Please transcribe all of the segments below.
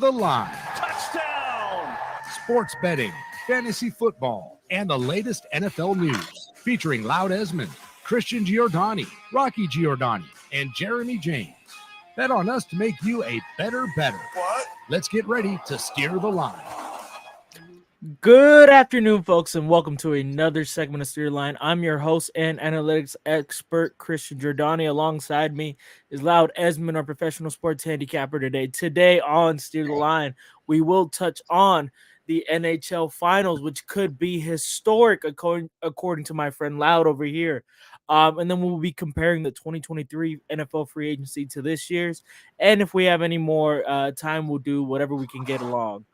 The Line. Touchdown! Sports betting, fantasy football, and the latest NFL news. Featuring Loud-Esmond, Christian Giordani, Rocky Giordani, and Jeremy James. Bet on us to make you a better better. What? Let's get ready to steer the line. Good afternoon, folks, and welcome to another segment of Steer Line. I'm your host and analytics expert, Christian Giordani. Alongside me is Loud-Esmond, our professional sports handicapper today. Today on Steer the Line, we will touch on the NHL Finals, which could be historic, according to my friend Loud over here. And then we'll be comparing the 2023 NFL free agency to this year's. And if we have any more time, we'll do whatever we can get along.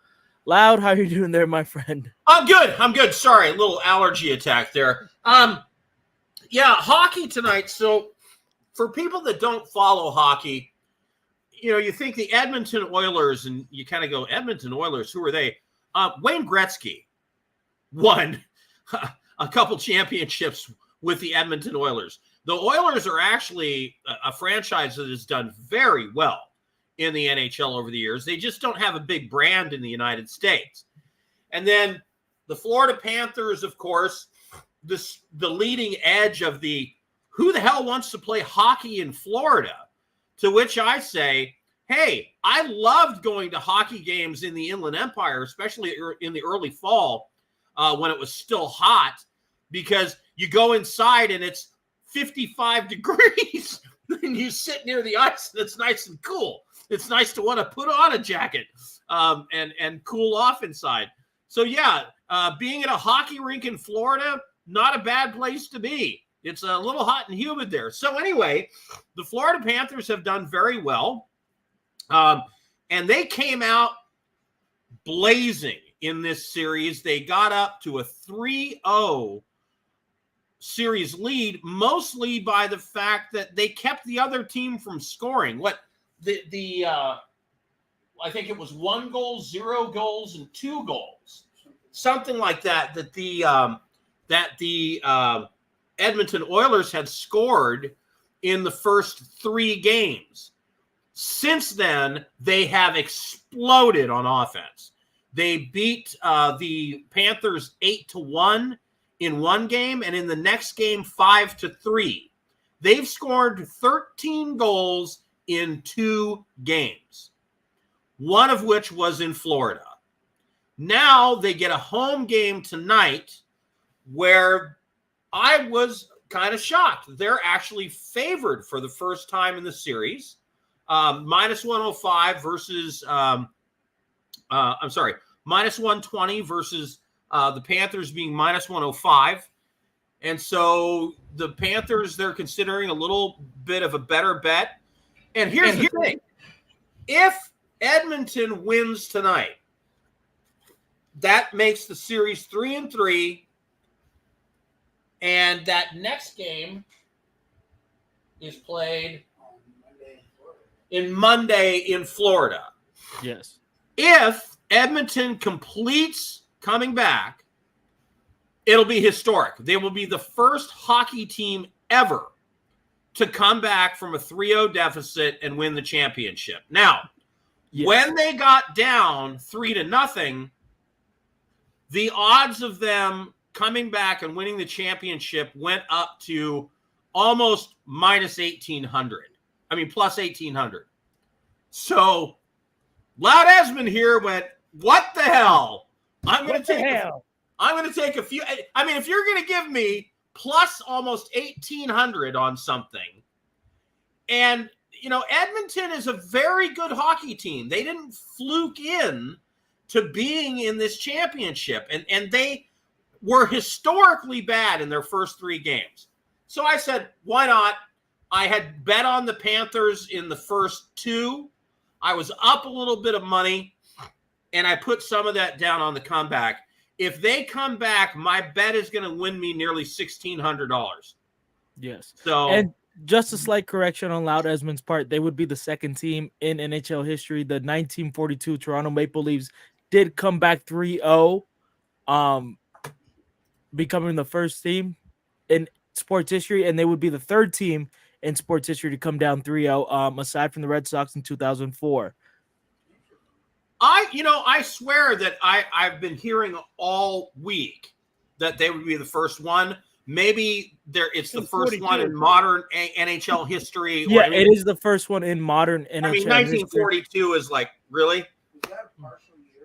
Loud, how are you doing there, my friend? I'm good. Sorry, a little allergy attack there. Yeah, hockey tonight. So for people that don't follow hockey, you think the Edmonton Oilers, and you kind of go, Edmonton Oilers, who are they? Wayne Gretzky won a couple championships with the Edmonton Oilers. The Oilers are actually a franchise that has done very well in the NHL over the years. They just don't have a big brand in the United States. And then the Florida Panthers, of course, the leading edge of the who the hell wants to play hockey in Florida? To which I say, hey, I loved going to hockey games in the Inland Empire, especially in the early fall when it was still hot, because you go inside and it's 55 degrees and you sit near the ice and it's nice and cool. It's nice to want to put on a jacket and cool off inside. So, yeah, being at a hockey rink in Florida, not a bad place to be. It's a little hot and humid there. So, anyway, the Florida Panthers have done very well. And they came out blazing in this series. They got up to a 3-0 series lead, mostly by the fact that they kept the other team from scoring. I think it was 1 goal, 0 goals, and 2 goals, something like that. That the Edmonton Oilers had scored in the first 3 games. Since then, they have exploded on offense. They beat the Panthers 8-1 in one game, and in the next game 5-3. They've scored 13 goals in 2 games, one of which was in Florida. Now they get a home game tonight where I was kind of shocked. They're actually favored for the first time in the series, minus 105 versus, minus 120 versus the Panthers being minus 105. And so the Panthers, they're considering a little bit of a better bet. And here's the thing. If Edmonton wins tonight, that makes the series 3-3. And that next game is played Monday in Florida. Yes. If Edmonton completes coming back, it'll be historic. They will be the first hockey team ever to come back from a 3-0 deficit and win the championship. Now, when they got down 3-0, the odds of them coming back and winning the championship went up to almost minus 1,800. I mean, plus 1,800. So, Loud-Esmond here went, what the hell? I'm going to take a few. I mean, if you're going to give me plus almost 1,800 on something, and Edmonton is a very good hockey team. They didn't fluke in to being in this championship, and they were historically bad in their first 3 games. So I said, why not? I had bet on the Panthers in the first 2. I was up a little bit of money, and I put some of that down on the comeback. If they come back, my bet is going to win me nearly $1,600. Yes. So, and just a slight correction on Loud-Esmond's part, they would be the second team in NHL history. The 1942 Toronto Maple Leafs did come back 3-0, becoming the first team in sports history, and they would be the third team in sports history to come down 3-0, aside from the Red Sox in 2004. I swear that I've been hearing all week that they would be the first one. Maybe it's the first one in modern NHL history. Yeah, it is the first one in modern NHL. I mean, 1942 is like, really?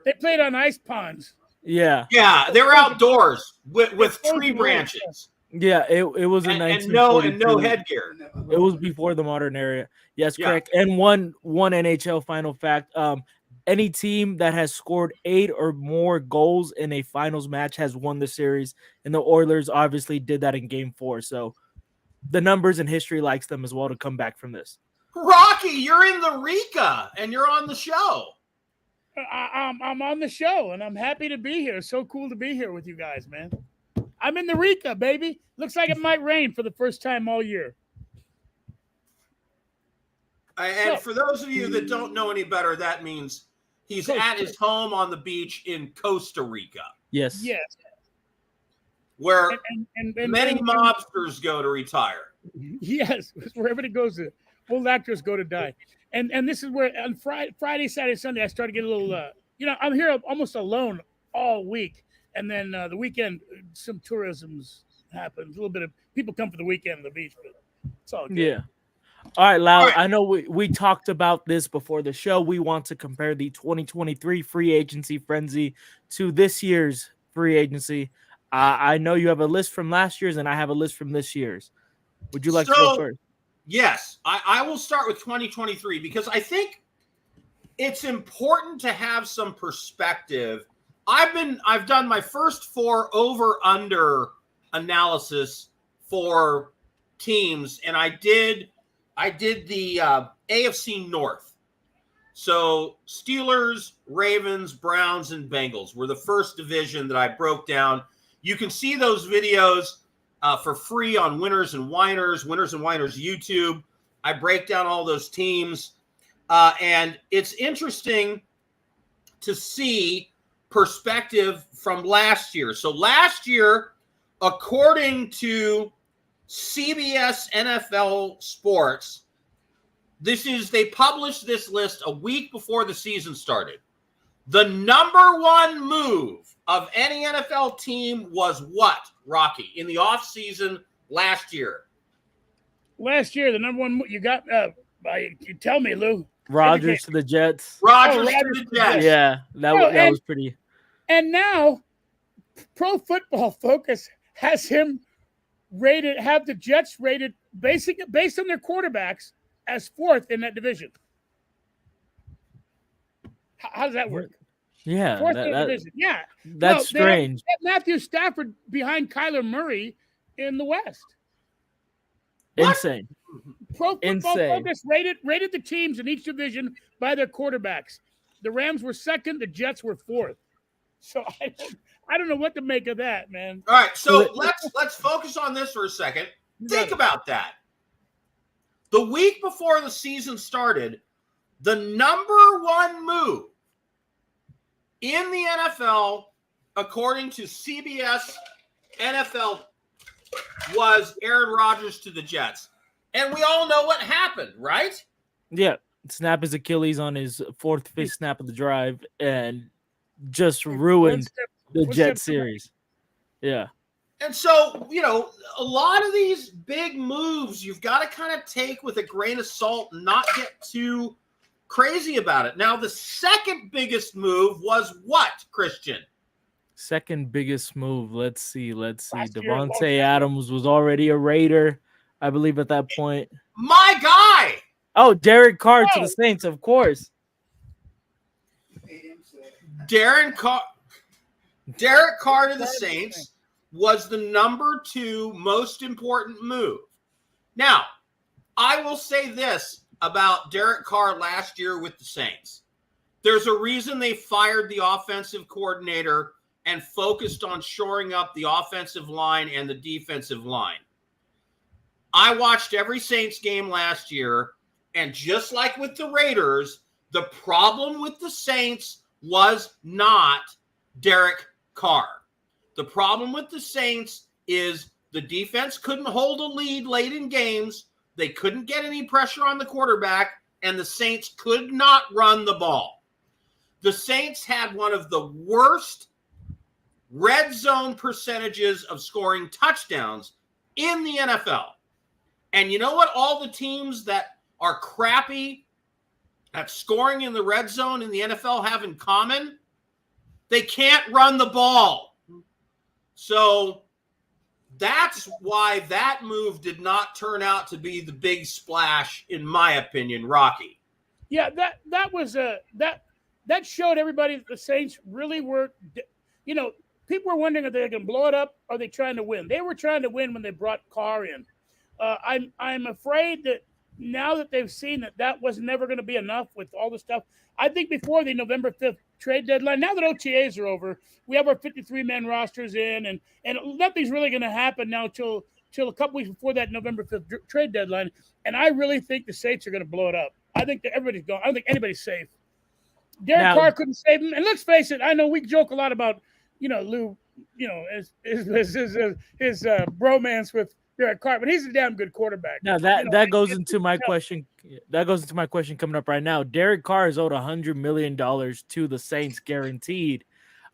They played on ice ponds. Yeah. Yeah, they were outdoors with tree branches. Yeah, it was in 1942. And no headgear. It was before the modern era. Yes, Yeah. correct. And one NHL final fact, any team that has scored 8 or more goals in a finals match has won the series. And the Oilers obviously did that in game 4. So the numbers and history likes them as well to come back from this. Rocky, you're in the Rika and you're on the show. I'm on the show and I'm happy to be here. So cool to be here with you guys, man. I'm in the Rika, baby. Looks like it might rain for the first time all year. And for those of you that don't know any better, that means he's at his home on the beach in Costa Rica. Yes. Yes. Where many mobsters go to retire. Yes, where everybody goes to. Old actors go to die. And this is where on Friday, Saturday, Sunday, I started to get a little, I'm here almost alone all week. And then the weekend, some tourism's happens. A little bit of people come for the weekend on the beach, but it's all good. Yeah. All right, Lau, I know we talked about this before the show. We want to compare the 2023 free agency frenzy to this year's free agency. I know you have a list from last year's, and I have a list from this year's. Would you like to go first? Yes, I will start with 2023 because I think it's important to have some perspective. I've done my first 4 over-under analysis for teams, and I did the AFC North. So Steelers, Ravens, Browns, and Bengals were the first division that I broke down. You can see those videos for free on Winners and Winers YouTube. I break down all those teams. And it's interesting to see perspective from last year. So last year, according to CBS NFL Sports, they published this list a week before the season started. The number 1 move of any NFL team was what, Rocky, in the offseason last year? Last year, the number 1 you got, you tell me, Lou. Rodgers to the Jets. Rodgers to the Jets. Yeah, that was pretty. And now, Pro Football Focus has him have the Jets rated based on their quarterbacks as 4th in that division. How does that work? Yeah, 4th in the division. Yeah, that's strange. They have Matthew Stafford behind Kyler Murray in the West. Insane. Pro Football Focus rated the teams in each division by their quarterbacks. The Rams were 2nd. The Jets were 4th. So I don't know what to make of that, man. All right, so let's focus on this for a second. Think about that. The week before the season started, the number 1 move in the NFL, according to CBS NFL, was Aaron Rodgers to the Jets. And we all know what happened, right? Yeah. Snap his Achilles on his 4th, 5th snap of the drive and just ruined the Jet series. Yeah. And so, a lot of these big moves, you've got to kind of take with a grain of salt and not get too crazy about it. Now, the second biggest move was what, Christian? Second biggest move. Let's see. Devontae Adams was already a Raider, I believe, at that point. My guy. Oh, Derek Carr to the Saints, of course. Derek Carr to the Saints was the number 2 most important move. Now, I will say this about Derek Carr last year with the Saints. There's a reason they fired the offensive coordinator and focused on shoring up the offensive line and the defensive line. I watched every Saints game last year, and just like with the Raiders, the problem with the Saints was not Derek Carr. The problem with the Saints is the defense couldn't hold a lead late in games. They couldn't get any pressure on the quarterback, and the Saints could not run the ball. The Saints had one of the worst red zone percentages of scoring touchdowns in the NFL. And you know what all the teams that are crappy at scoring in the red zone in the NFL have in common? They can't run the ball. So that's why that move did not turn out to be the big splash, in my opinion, Rocky. Yeah, that was that showed everybody that the Saints really were, people were wondering if they can blow it up or are they trying to win. They were trying to win when they brought Carr in. I'm afraid that now that they've seen that was never going to be enough with all the stuff. I think before the November 5th trade deadline, now that OTAs are over, we have our 53-man rosters in, and nothing's really going to happen now till a couple weeks before that November 5th trade deadline. And I really think the Saints are going to blow it up. I think that everybody's gone. I don't think anybody's safe. Derek Carr couldn't save him. And let's face it, I know we joke a lot about, Lou, his bromance with Derek Carr, but he's a damn good quarterback. Now that goes into my question. That goes into my question coming up right now. Derek Carr is owed $100 million to the Saints guaranteed.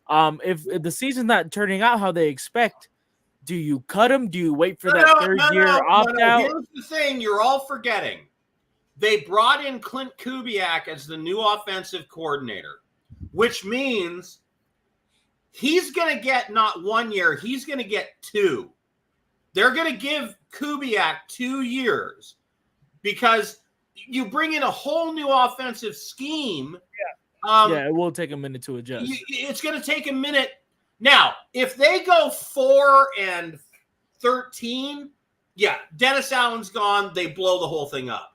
If the season's not turning out how they expect, do you cut him? Do you wait for that third year opt out? Here's the thing you're all forgetting. They brought in Clint Kubiak as the new offensive coordinator, which means he's going to get not 1 year, he's going to get 2. They're going to give Kubiak 2 years because you bring in a whole new offensive scheme. Yeah, it will take a minute to adjust. It's going to take a minute. Now, if they go 4-13, yeah, Dennis Allen's gone. They blow the whole thing up.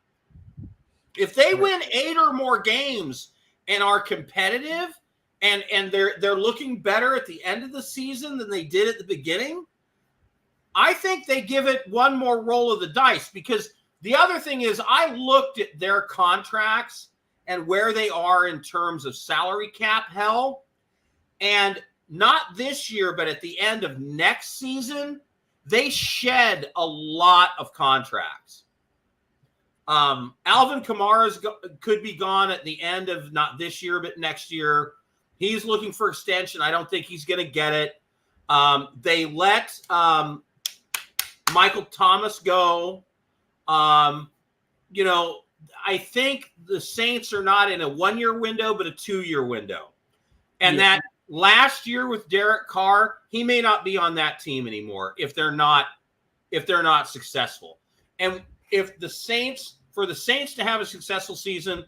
If they win 8 or more games and are competitive and they're looking better at the end of the season than they did at the beginning, I think they give it one more roll of the dice, because the other thing is I looked at their contracts and where they are in terms of salary cap hell, and not this year, but at the end of next season, they shed a lot of contracts. Alvin Kamara could be gone at the end of not this year, but next year. He's looking for extension. I don't think he's going to get it. They let Michael Thomas go. I think the Saints are not in a 1 year window, but a 2 year window. And that last year with Derek Carr, he may not be on that team anymore if they're not successful. And if the Saints to have a successful season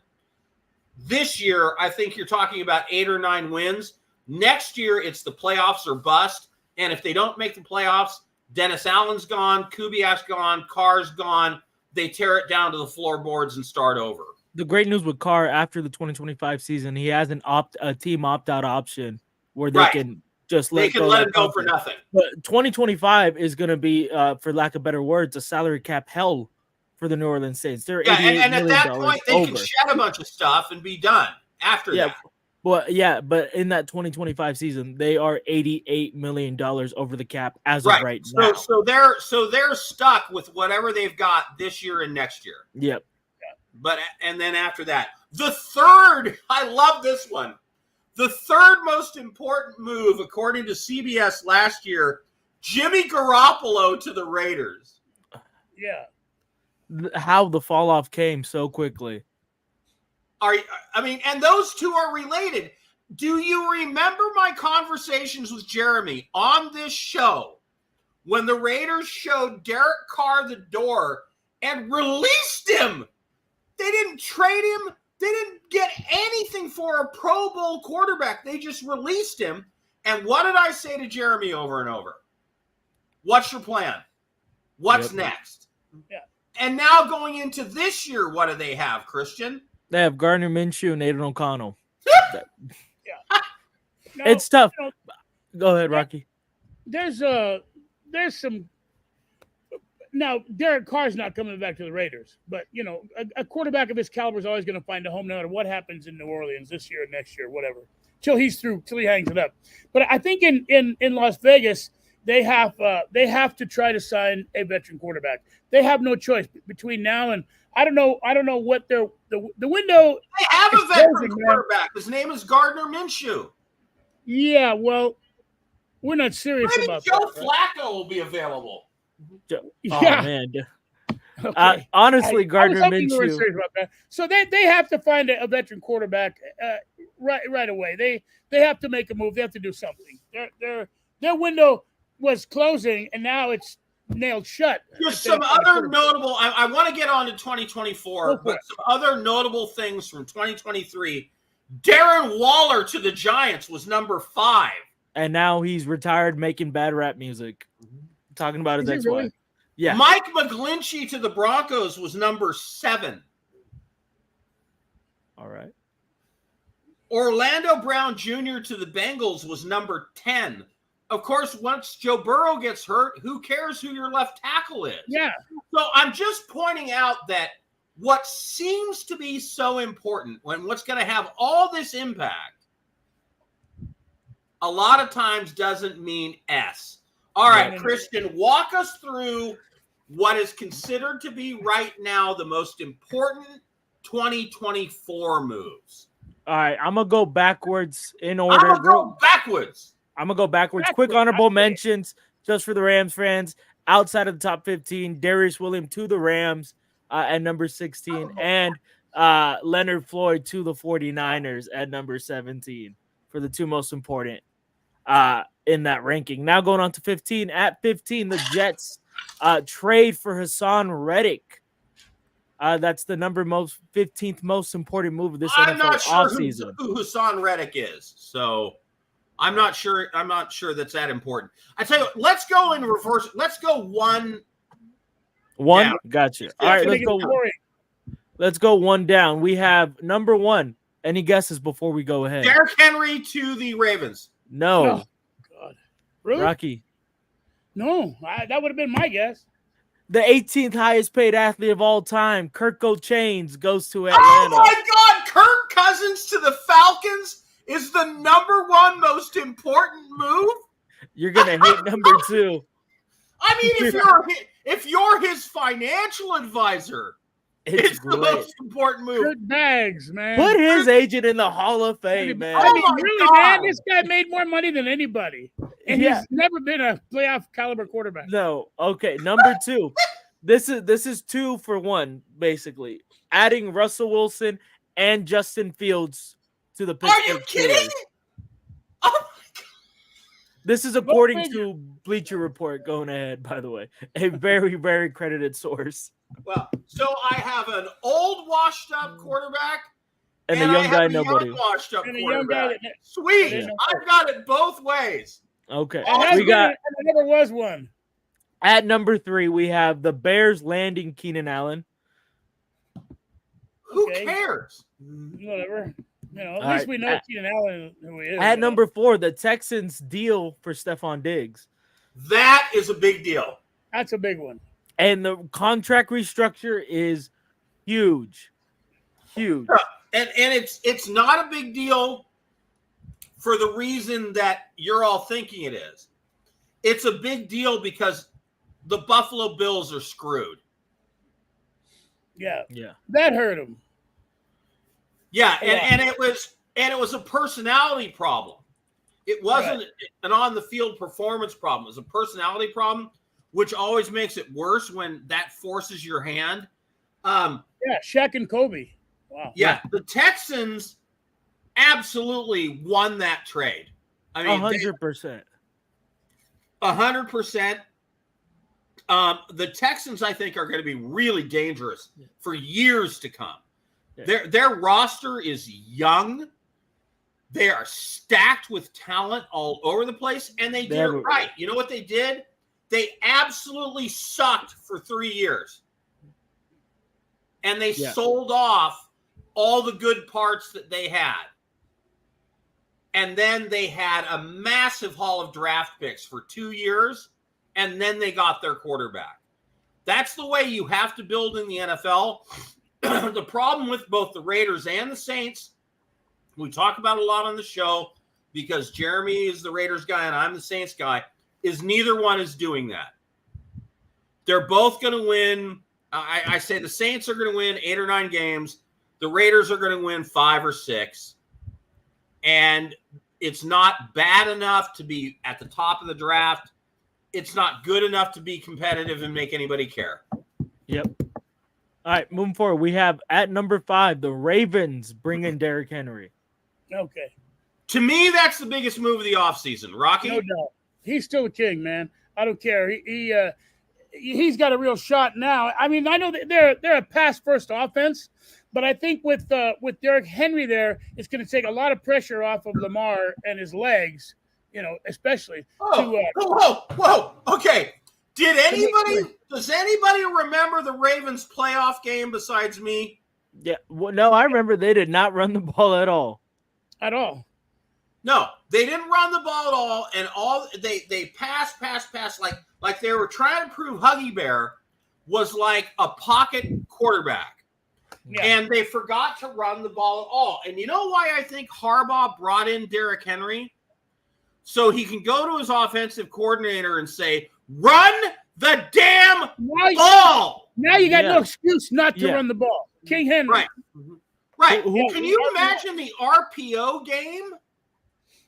this year, I think you're talking about 8 or 9 wins. Next year, it's the playoffs or bust. And if they don't make the playoffs, Dennis Allen's gone, Kubiak's gone, Carr's gone. They tear it down to the floorboards and start over. The great news with Carr after the 2025 season, he has a team opt-out option where they can just let him go for nothing. But 2025 is going to be, for lack of better words, a salary cap hell for the New Orleans Saints. They're and at that point, they can shed a bunch of stuff and be done after that. But in that 2025 season, they are $88 million over the cap as of right now. So they're stuck with whatever they've got this year and next year. Yep. And then after that, the third, I love this one. The third most important move, according to CBS last year, Jimmy Garoppolo to the Raiders. Yeah. How the fall off came so quickly. And those two are related. Do you remember my conversations with Jeremy on this show when the Raiders showed Derek Carr the door and released him? They didn't trade him. They didn't get anything for a Pro Bowl quarterback. They just released him. And what did I say to Jeremy over and over? What's your plan? What's next? Yeah. And now going into this year, what do they have, Christian? They have Gardner Minshew and Aiden O'Connell. No, it's tough. Go ahead, Rocky. There's some. Now, Derek Carr's not coming back to the Raiders, but, a quarterback of his caliber is always going to find a home no matter what happens in New Orleans this year, next year, whatever, till he hangs it up. But I think in Las Vegas, they have to try to sign a veteran quarterback. They have no choice between now and I don't know what the window. They have a It's veteran closing, man. quarterback. His name is Gardner Minshew. Yeah, well, we're not serious Maybe about Joe that. Right? Flacco will be available. Oh Yeah. man. Okay. Honestly, I Gardner was hoping you were Minshew. serious about that. So they have to find a veteran quarterback right away. They have to make a move. They have to do something. Their window was closing, and now it's nailed shut. Just some other notable. I want to get on to 2024, but some other notable things from 2023. Darren Waller to the Giants was number 5. And now he's retired making bad rap music. Talking about his ex-wife. Really? Yeah. Mike McGlinchey to the Broncos was number 7. All right. Orlando Brown Jr. to the Bengals was number 10. Of course, once Joe Burrow gets hurt, who cares who your left tackle is? Yeah. So I'm just pointing out that what seems to be so important when what's going to have all this impact a lot of times doesn't mean S. All right, Christian, walk us through what is considered to be right now the most important 2024 moves. All right, I'm going to go backwards in order. I'm going to go backwards. I'm going to go backwards. Quick honorable mentions just for the Rams fans. Outside of the top 15, Darius Williams to the Rams at number 16, and Leonard Floyd to the 49ers at number 17 for the two most important in that ranking. Now going on to 15. At 15, the Jets trade for Hassan Reddick. That's the 15th most important move of this NFL offseason. Who Hassan Reddick is, so I'm not sure. I'm not sure that's that important. I tell you what, let's go in reverse. Let's go one. Down. Gotcha. All right, let's go one down. We have number 1. Any guesses before we go ahead? Derrick Henry to the Ravens. No. Oh, God. Really? Rocky. No, that would have been my guess. The 18th highest paid athlete of all time, Kirk Chains, goes to Atlanta. Oh my God, Kirk Cousins to the Falcons is the number 1 most important move. You're gonna hate number 2. I mean, if you're his financial advisor, it's the most important move. Kurt Bags, man. Put his agent in the Hall of Fame, man. I mean, really, man, this guy made more money than anybody, and he's never been a playoff caliber quarterback. No, okay. Number 2. This is 2 for 1, basically. Adding Russell Wilson and Justin Fields to the Pittsburgh Are you kidding? Steelers. Oh my God. This is according to Bleacher Report. Going ahead, by the way, a very, very credited source. Well, so I have an old, washed-up quarterback and a young guy, nobody. Young washed-up And a quarterback. young guy Sweet, Yeah. I've got it both ways. Okay, we got. There never was one. At number 3, we have the Bears landing Keenan Allen. Who cares? Whatever. You know, at least we know Keenan Allen who he is. At number 4, the Texans deal for Stephon Diggs. That is a big deal. That's a big one. And the contract restructure is huge. Huge. And it's not a big deal for the reason that you're all thinking it is. It's a big deal because the Buffalo Bills are screwed. Yeah. That hurt him. Yeah, and it was a personality problem. It wasn't an on-the-field performance problem. It was a personality problem, which always makes it worse when that forces your hand. Shaq and Kobe. Wow. Yeah, the Texans absolutely won that trade. I mean, 100%. 100%. The Texans, I think, are going to be really dangerous for years to come. Yeah. Their roster is young. They are stacked with talent all over the place, and they did it right. You know what they did? They absolutely sucked for 3 years. And they sold off all the good parts that they had. And then they had a massive haul of draft picks for 2 years, and then they got their quarterback. That's the way you have to build in the NFL. The problem with both the Raiders and the Saints, we talk about a lot on the show because Jeremy is the Raiders guy and I'm the Saints guy, is neither one is doing that. They're both going to win I say the Saints are going to win 8 or 9 games. The Raiders are going to win 5 or 6. And it's not bad enough to be at the top of the draft. It's not good enough to be competitive and make anybody care. Yep. All right, moving forward, we have at number 5, the Ravens bring in Derrick Henry. Okay. To me, that's the biggest move of the offseason. Rocky? No doubt. He's still a king, man. I don't care. He's got a real shot now. I mean, I know that they're a pass-first offense, but I think with Derrick Henry there, it's going to take a lot of pressure off of Lamar and his legs, especially. Whoa. Okay. Does anybody remember the Ravens playoff game besides me? Yeah. Well, no, I remember they did not run the ball at all. At all. No, they didn't run the ball at all, and they pass like they were trying to prove Huggy Bear was like a pocket quarterback. Yeah. And they forgot to run the ball at all. And you know why I think Harbaugh brought in Derrick Henry? So he can go to his offensive coordinator and say, run the damn ball. Now you got no excuse not to run the ball. King Henry. Right. Can you imagine the RPO game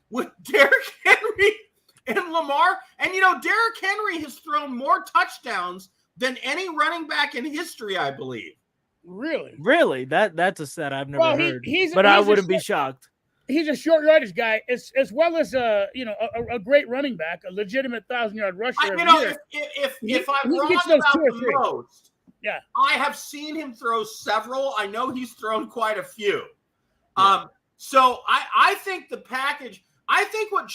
with Derrick Henry and Lamar? And, Derrick Henry has thrown more touchdowns than any running back in history, I believe. Really? That's a set I've never heard. But I wouldn't be shocked. He's a short yardage guy, as well as a great running back, a legitimate 1,000-yard rusher. If I'm wrong about the most, I have seen him throw several. I know he's thrown quite a few. Yeah. So I think the package. I think what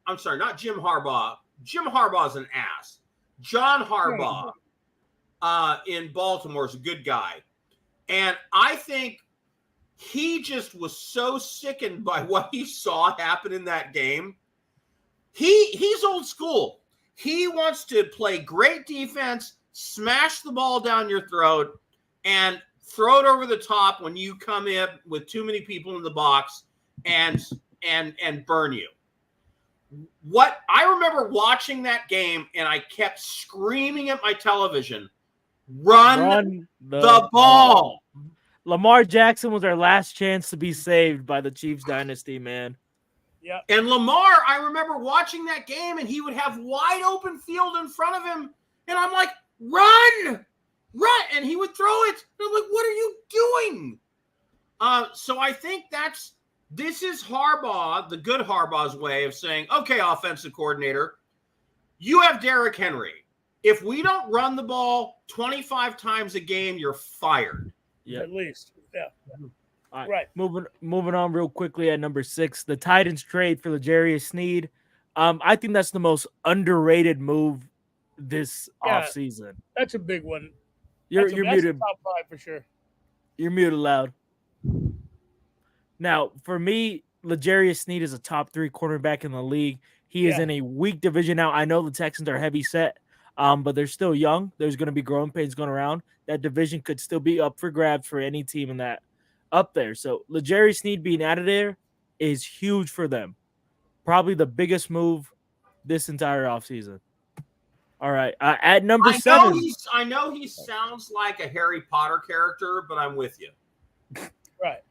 not Jim Harbaugh. Jim Harbaugh's an ass. John Harbaugh in Baltimore is a good guy. And I think he just was so sickened by what he saw happen in that game. He's old school. He wants to play great defense, smash the ball down your throat, and throw it over the top when you come in with too many people in the box and burn you. What I remember watching that game, and I kept screaming at my television, run the ball. Lamar Jackson was our last chance to be saved by the Chiefs dynasty, man. Yeah. And Lamar, I remember watching that game, and he would have wide open field in front of him, and I'm like, run, and he would throw it. And I'm like, what are you doing? So I think this is Harbaugh, the good Harbaugh's way of saying, okay, offensive coordinator, you have Derrick Henry. If we don't run the ball 25 times a game, you're fired. Yeah, at least. Yeah. All right. Moving on real quickly at number 6, the Titans trade for L'Jarius Sneed. I think that's the most underrated move this offseason. That's a big one. You're muted. Top 5 for sure. You're muted loud. Now, for me, L'Jarius Sneed is a top 3 cornerback in the league. He is in a weak division now. I know the Texans are heavy set, but they're still young. There's going to be growing pains going around. That division could still be up for grabs for any team in that up there. So L'Jarius Sneed being added there is huge for them. Probably the biggest move this entire offseason. All right. At number 7. I know he sounds like a Harry Potter character, but I'm with you. Right.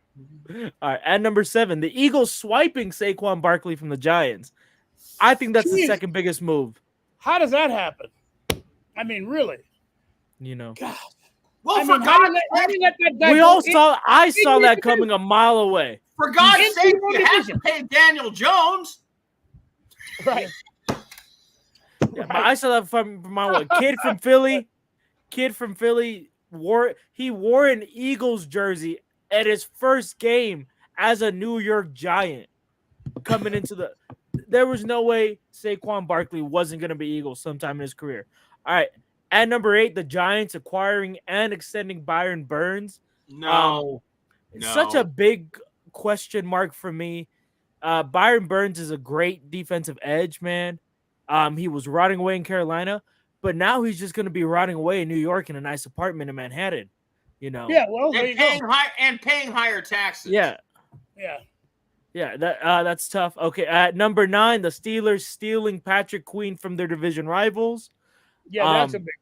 All right. At number 7, the Eagles swiping Saquon Barkley from the Giants. I think that's the second biggest move. How does that happen? I mean, really? God. Well, I saw that coming a mile away. For God's sake, you have to pay Daniel Jones. Right. Yeah, but I saw that from my way. Kid from Philly wore an Eagles jersey at his first game as a New York Giant coming into there was no way Saquon Barkley wasn't going to be Eagles sometime in his career. All right. At number 8, the Giants acquiring and extending Byron Burns. No. Such a big question mark for me. Byron Burns is a great defensive edge, man. He was rotting away in Carolina, but now he's just going to be rotting away in New York in a nice apartment in Manhattan. Yeah, well, and paying higher taxes. Yeah. That's tough. Okay, at number 9, the Steelers stealing Patrick Queen from their division rivals. Yeah, that's a big.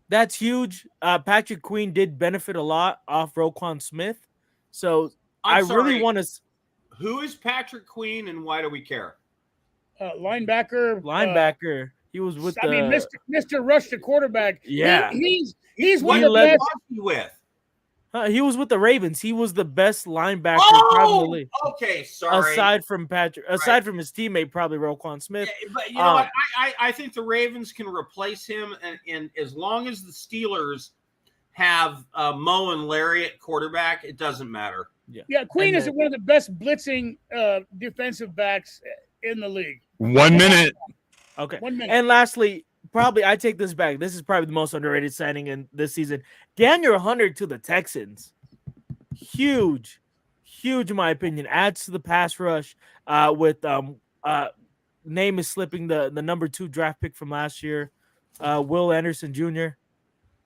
That's huge. Patrick Queen did benefit a lot off Roquan Smith. So I really want to. Who is Patrick Queen and why do we care? Linebacker. He was with Mr. Rush, the quarterback. Yeah. He's one of the best. With. He was with the Ravens. He was the best linebacker Oh, in the league. Okay, sorry. Aside from from his teammate, probably Roquan Smith. Yeah, but you know what? I think the Ravens can replace him, and as long as the Steelers have Mo and Larry at quarterback, it doesn't matter. Yeah, Queen is one of the best blitzing defensive backs in the league. 1 minute. Okay. 1 minute. And lastly, probably I take this back. This is probably the most underrated signing in this season. Daniel Hunter to the Texans. Huge in my opinion. Adds to the pass rush with name is slipping the number 2 draft pick from last year. Will Anderson Jr.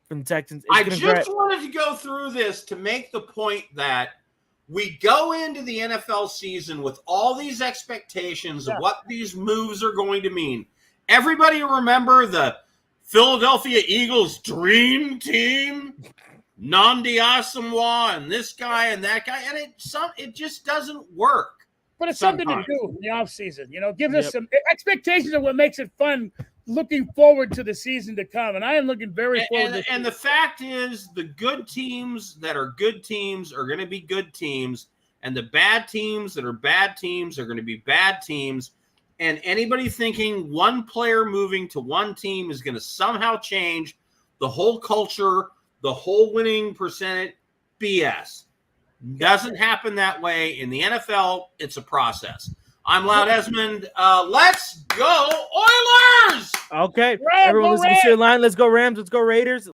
from the Texans. I just wanted to go through this to make the point that we go into the NFL season with all these expectations of what these moves are going to mean. Everybody remember the Philadelphia Eagles dream team? Nnamdi Asomugha and this guy and that guy, and it just doesn't work. But it's something to do in the offseason. You know, gives us some expectations of what makes it fun looking forward to the season to come. And I am looking very forward to and the fact is the good teams that are good teams are going to be good teams, and the bad teams that are bad teams are going to be bad teams. And anybody thinking one player moving to one team is going to somehow change the whole culture, the whole winning percentage, BS. Doesn't happen that way. In the NFL, it's a process. I'm Loud Esmond. Let's go Oilers! Okay. Everyone listen to your line. Let's go Rams. Let's go Raiders.